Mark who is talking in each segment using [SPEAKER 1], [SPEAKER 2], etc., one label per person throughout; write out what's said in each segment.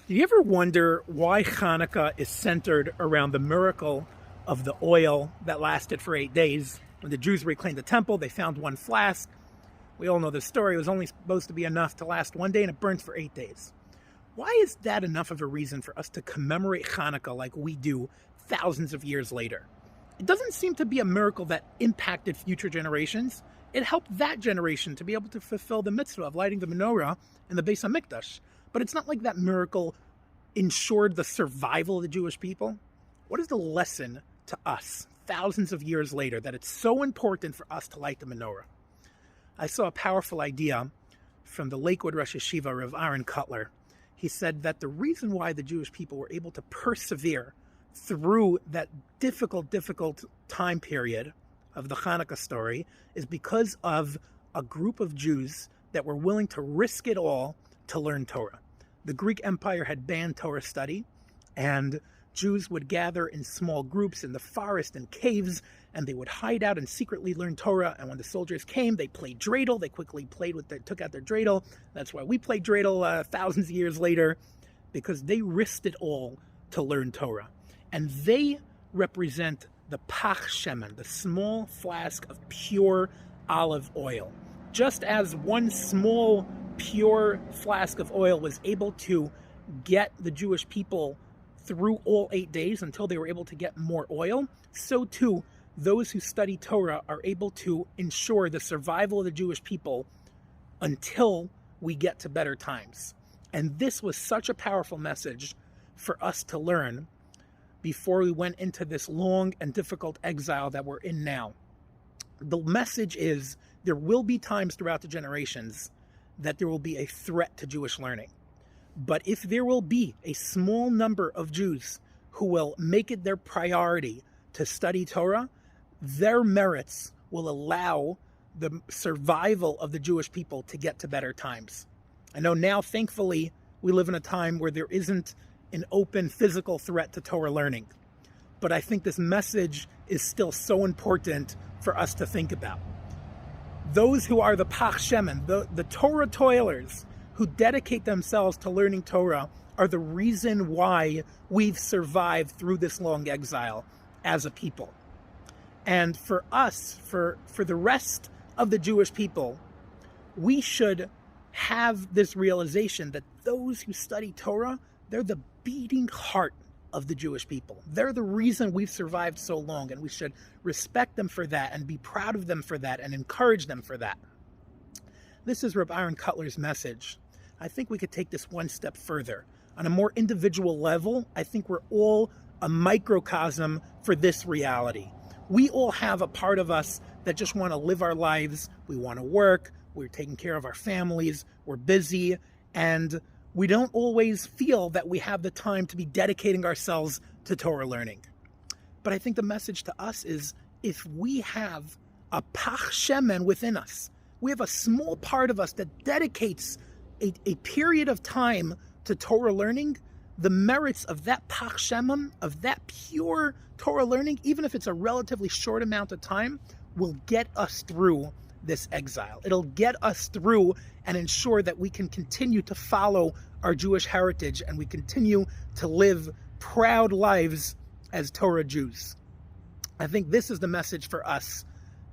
[SPEAKER 1] Do you ever wonder why Hanukkah is centered around the miracle of the oil that lasted for 8 days? When the Jews reclaimed the temple, they found one flask. We all know the story. It was only supposed to be enough to last one day, and it burnt for 8 days. Why is that enough of a reason for us to commemorate Hanukkah like we do thousands of years later? It doesn't seem to be a miracle that impacted future generations. It helped that generation to be able to fulfill the mitzvah of lighting the menorah in the Beis HaMikdash. But it's not like that miracle ensured the survival of the Jewish people. What is the lesson to us thousands of years later that it's so important for us to light the menorah? I saw a powerful idea from the Lakewood Rosh Yeshiva, Rav Aaron Cutler. He said that the reason why the Jewish people were able to persevere through that difficult time period of the Hanukkah story is because of a group of Jews that were willing to risk it all to learn Torah. The Greek Empire had banned Torah study, and Jews would gather in small groups in the forest and caves, and they would hide out and secretly learn Torah. And when the soldiers came, they played dreidel. They quickly took out their dreidel. That's why we play dreidel thousands of years later, because they risked it all to learn Torah. And they represent the pach shemen, the small flask of pure olive oil. Just as one small pure flask of oil was able to get the Jewish people through all 8 days until they were able to get more oil, so too those who study Torah are able to ensure the survival of the Jewish people until we get to better times. And this was such a powerful message for us to learn before we went into this long and difficult exile that we're in now. The message is there will be times throughout the generations that there will be a threat to Jewish learning. But if there will be a small number of Jews who will make it their priority to study Torah, their merits will allow the survival of the Jewish people to get to better times. I know now, thankfully, we live in a time where there isn't an open physical threat to Torah learning. But I think this message is still so important for us to think about. Those who are the pach shemen, the Torah toilers, who dedicate themselves to learning Torah, are the reason why we've survived through this long exile as a people. And for us, for the rest of the Jewish people, we should have this realization that those who study Torah, they're the beating heart of the Jewish people. They're the reason we've survived so long, and we should respect them for that and be proud of them for that and encourage them for that. This is Reb Aaron Cutler's message. I think we could take this one step further. On a more individual level, I think we're all a microcosm for this reality. We all have a part of us that just want to live our lives. We want to work. We're taking care of our families. We're busy. And we don't always feel that we have the time to be dedicating ourselves to Torah learning. But I think the message to us is, if we have a pach shemen within us, we have a small part of us that dedicates a period of time to Torah learning, the merits of that pach shemen, of that pure Torah learning, even if it's a relatively short amount of time, will get us through this exile. It'll get us through and ensure that we can continue to follow our Jewish heritage and we continue to live proud lives as Torah Jews. I think this is the message for us,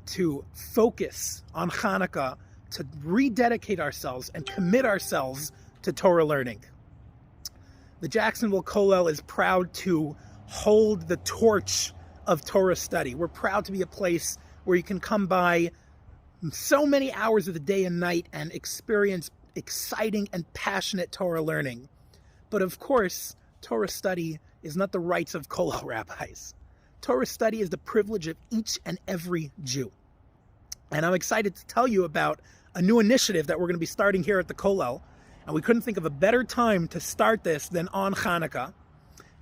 [SPEAKER 1] to focus on Hanukkah, to rededicate ourselves and commit ourselves to Torah learning. The Jacksonville Kollel is proud to hold the torch of Torah study. We're proud to be a place where you can come by so many hours of the day and night and experience exciting and passionate Torah learning. But of course, Torah study is not the rights of Kollel rabbis. Torah study is the privilege of each and every Jew. And I'm excited to tell you about a new initiative that we're going to be starting here at the Kollel. And we couldn't think of a better time to start this than on Hanukkah.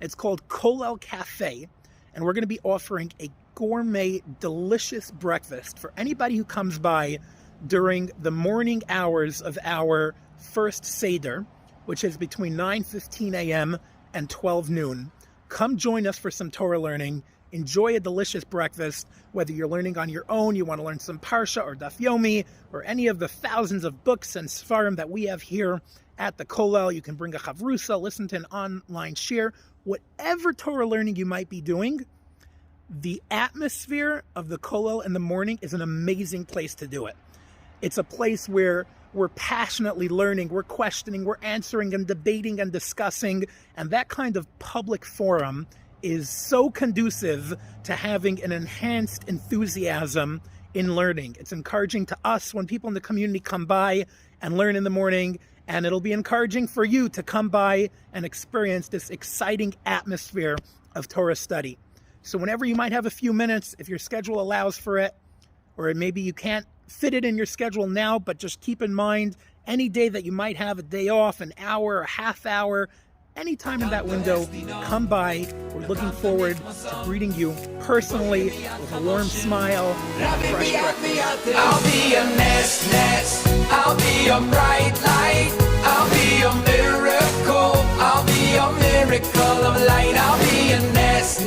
[SPEAKER 1] It's called Kollel Cafe. And we're going to be offering a gourmet, delicious breakfast for anybody who comes by during the morning hours of our first Seder, which is between 9:15 a.m. and 12 noon. Come join us for some Torah learning. Enjoy a delicious breakfast, whether you're learning on your own, you want to learn some Parsha or Daf Yomi, or any of the thousands of books and Sfarim that we have here at the Kollel. You can bring a Chavrusa, listen to an online share. Whatever Torah learning you might be doing, the atmosphere of the Kollel in the morning is an amazing place to do it. It's a place where we're passionately learning, we're questioning, we're answering and debating and discussing, and that kind of public forum is so conducive to having an enhanced enthusiasm in learning. It's encouraging to us when people in the community come by and learn in the morning, and it'll be encouraging for you to come by and experience this exciting atmosphere of Torah study. So whenever you might have a few minutes, if your schedule allows for it, or maybe you can't fit it in your schedule now, but just keep in mind, any day that you might have a day off, an hour, a half hour, any time in that window, come by. We're looking forward to greeting you personally with a warm smile and a fresh breakfast.
[SPEAKER 2] I'll be a nest, I'll be a bright light, I'll be a miracle, I'll be a miracle of light, I'll be a nest.